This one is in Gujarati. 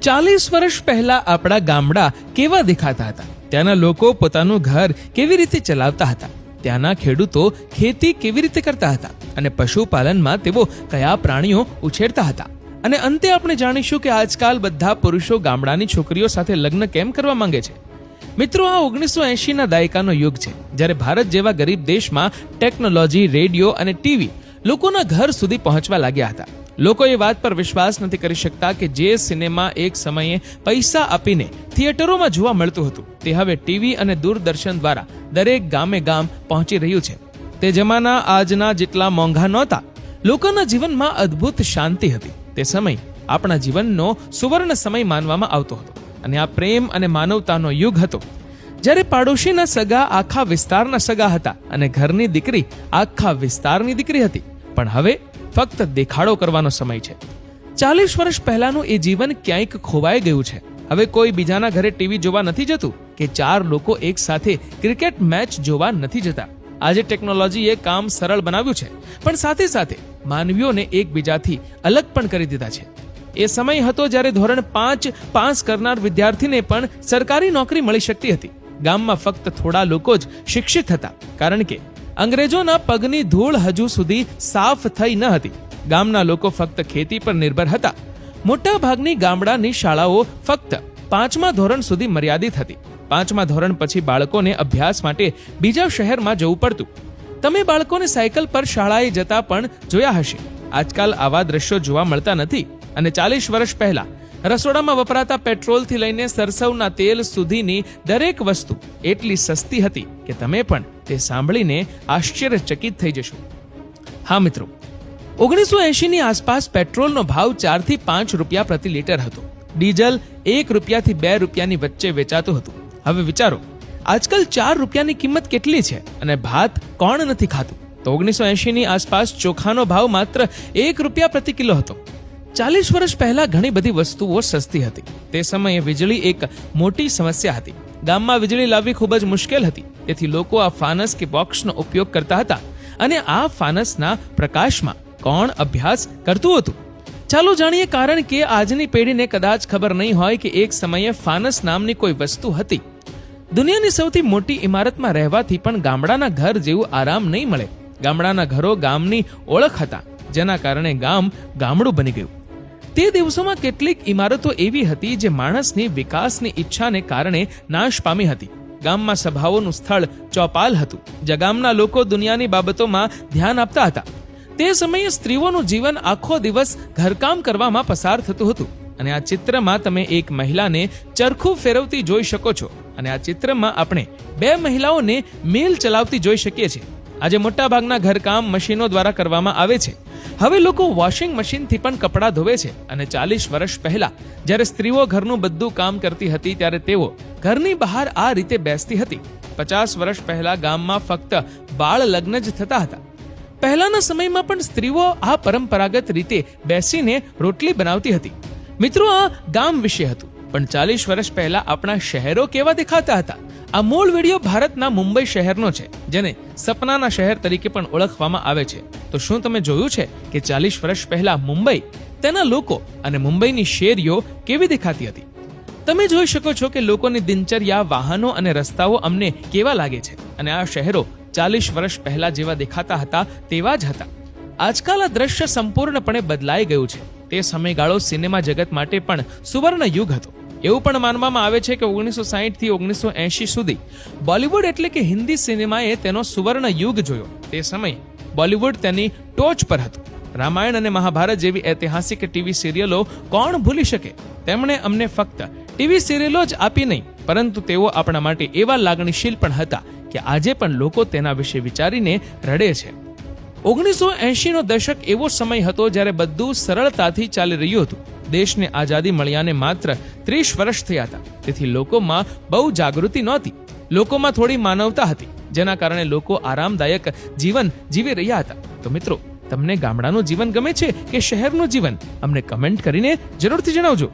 40 વર્ષ પહેલા આપણા ગામડા કેવા દેખાતા હતા, ત્યાંના લોકો પોતાનું ઘર કેવી રીતે ચલાવતા હતા, ત્યાંના ખેડૂતો ખેતી કેવી રીતે કરતા હતા અને પશુપાલનમાં તેઓ કયા પ્રાણીઓ ઉછેરતા હતા. અને અંતે આપણે જાણીશું કે આજકાલ બધા પુરુષો ગામડાની છોકરીઓ સાથે લગ્ન કેમ કરવા માંગે છે. મિત્રો, આ 1980ના દાયકાનો યુગ છે, જ્યારે ભારત જેવા ગરીબ દેશમાં ટેકનોલોજી, રેડિયો અને ટીવી લોકોના ઘર સુધી પહોંચવા લાગ્યા હતા. લોકો એ વાત પર વિશ્વાસ નથી કરી શકતા કે જે સિનેમા એક સમયે પૈસા આપીને થિયેટરોમાં જોવા મળતું હતું, તે હવે ટીવી અને દૂરદર્શન દ્વારા દરેક ગામે ગામ પહોંચી રહ્યું છે. તે જમાના આજના જેટલા મોંઘા નહોતા. લોકોના જીવનમાં અદ્ભુત શાંતિ હતી. તે સમય આપણા જીવનનો સુવર્ણ સમય માનવામાં આવતો હતો અને આ પ્રેમ અને માનવતાનો યુગ હતો, જ્યારે પાડોશીના સગા આખા વિસ્તારના સગા હતા અને ઘરની દીકરી આખા વિસ્તારની દીકરી હતી. પણ હવે ફક્ત દેખાડો કરવાનો સમય છે. 40 વર્ષ પહેલાનું એ જીવન ક્યાંક ખોવાઈ ગયું છે. હવે કોઈ બીજાના ઘરે ટીવી જોવા નથી જતું કે 4 લોકો એક સાથે ક્રિકેટ મેચ જોવા નથી જતા. આજે ટેકનોલોજીએ કામ સરળ બનાવ્યું છે, પણ સાથે સાથે માનવીઓને એકબીજાથી અલગ પણ કરી દીધા છે. એ સમય હતો જ્યારે ધોરણ 5 પાસ કરનાર વિદ્યાર્થીને પણ સરકારી નોકરી મળી શકતી હતી. ગામમાં ફક્ત થોડા લોકો જ શિક્ષિત હતા, કારણ કે અંગ્રેજોના પગની ધૂળ હજુ સુધી સાફ થઈ ન હતી. ગામના લોકો ફક્ત ખેતી પર નિર્ભર હતા. મોટા ભાગની ગામડાની શાળાઓ ફક્ત 5મા ધોરણ સુધી મર્યાદિત હતી. 5મા ધોરણ પછી બાળકોને અભ્યાસ માટે બીજા શહેરમાં જવું પડતું. તમે બાળકોને સાયકલ પર શાળાએ જતા પણ જોયા હશે. આજકાલ આવા દ્રશ્યો જોવા મળતા નથી. અને 40 વર્ષ પહેલા રસોડામાં વપરાતા પેટ્રોલથી લઈને સરસવના તેલ સુધીની દરેક વસ્તુ એટલી સસ્તી હતી કે તમે પણ તે સાંભળીને આશ્ચર્યચકિત થઈ જશો. હા મિત્રો, 1980ની આસપાસ પેટ્રોલનો ભાવ 4 થી 5 રૂપિયા પ્રતિ લીટર હતો. ડીઝલ 1 રૂપિયાથી 2 રૂપિયાની વચ્ચે વેચાતું હતું. હવે વિચારો, આજકાલ 4 રૂપિયાની કિંમત કેટલી છે અને ભાત કોણ નથી ખાતું? તો 1980ની આસપાસ ચોખાનો ભાવ માત્ર 1 રૂપિયા પ્રતિ કિલો હતો. 40 વર્ષ પહેલા ઘણી બધી વસ્તુઓ સસ્તી હતી. તે સમયે વીજળી એક મોટી સમસ્યા હતી. ગામમાં વીજળી લાવવી ખૂબ જ મુશ્કેલ હતી. તેથી લોકો આ ફાનસ કે બોક્સનો ઉપયોગ કરતા હતા. અને આ ફાનસના પ્રકાશમાં કોણ અભ્યાસ કરતું હતું? ચાલો જાણીએ, કારણ કે આજની પેઢીને કદાચ ખબર નહીં હોય કે એક સમયે ફાનસ નામની કોઈ વસ્તુ હતી. દુનિયાની સૌથી મોટી ઇમારતમાં રહેવાથી પણ ગામડાના ઘર જેવું આરામ નહીં મળે. ગામડાના ઘરો ગામની ઓળખ હતા, જેના કારણે ગામ ગામડું બની ગયું. તે દિવસોમાં કેટલીક ઇમારતો એવી હતી જે માણસની વિકાસની ઈચ્છાને કારણે નાશ પામી હતી. ગામમાં સભાઓનું સ્થળ ચોપાલ હતું, જ્યાં ગામના લોકો દુનિયાની બાબતોમાં ધ્યાન આપતા હતા. તે સમયે સ્ત્રીઓનું જીવન આખો દિવસ ઘરકામ કરવામાં પસાર થતું હતું. અને આ ચિત્રમાં તમે એક મહિલાને ચરખું ફેરવતી જોઈ શકો છો. અને આ ચિત્રમાં આપણે 2 મહિલાઓને મિલ ચલાવતી જોઈ શકીએ છીએ. આજે મોટાભાગના ઘરકામ મશીનો દ્વારા કરવામાં આવે છે. હવે લોકો વોશિંગ મશીનથી પણ કપડાં ધોવે છે. અને 40 વર્ષ પહેલા જ્યારે સ્ત્રીઓ ઘરનું બધું કામ કરતી હતી, ત્યારે તેઓ ઘરની બહાર આ રીતે બેસતી હતી. 50 વર્ષ પહેલા ગામમાં ફક્ત બાળ લગ્ન જ થતા હતા. પહેલાના સમયમાં પણ સ્ત્રીઓ આ પરંપરાગત રીતે બેસીને રોટલી બનાવતી હતી. મિત્રો, આ ગામ વિશે હતું. પણ 40 વર્ષ પહેલા આપણા શહેરો કેવા દેખાતા હતા? આ મૂળ વિડીયો ભારતના મુંબઈ શહેરનો છે, જેને સપનાના શહેર તરીકે પણ ઓળખવામાં આવે છે. તો શું તમે જોયું છે કે 40 વર્ષ પહેલા મુંબઈ, તેના લોકો અને મુંબઈની શેરીઓ કેવી દેખાતી હતી? તમે જોઈ શકો છો કે લોકોની દિનચર્યા, વાહનો અને રસ્તાઓ અમને કેવા લાગે છે. અને આ શહેરો 40 વર્ષ પહેલા જેવા દેખાતા હતા તેવા જ હતા. આજકાલ આ દ્રશ્ય સંપૂર્ણપણે બદલાઈ ગયું છે. તે સમયગાળો સિનેમા જગત માટે પણ સુવર્ણ યુગ હતો. એવું પણ માનવામાં આવે છે કે 1960 થી 1980 સુધી બોલિવૂડ એટલે કે હિન્દી સિનેમાએ તેનો સુવર્ણ યુગ જોયો. તે સમયે બોલિવૂડ તેની ટોચ પર હતું. રામાયણ અને મહાભારત જેવી ઐતિહાસિક ટીવી સિરિયલો કોણ ભૂલી શકે? તેમણે અમને ફક્ત ટીવી સિરિયલો જ આપી નહીં, પરંતુ તેઓ આપણા માટે એવા લાગણીશીલ પણ હતા કે આજે પણ લોકો તેના વિશે વિચારીને રડે છે. 1980નો દશક એવો સમય હતો જ્યારે બધું સરળતાથી ચાલી રહ્યું હતું. દેશને આઝાદી મળ્યાને માત્ર 30 વર્ષ થયા હતા. તેથી લોકોમાં બહુ જાગૃતિ નહોતી. લોકોમાં થોડી માનવતા હતી, જેના કારણે લોકો આરામદાયક જીવન જીવી રહ્યા હતા. તો મિત્રો, તમને ગામડાનું જીવન ગમે છે કે શહેરનું જીવન? અમને કમેન્ટ કરીને જરૂરથી જણાવજો.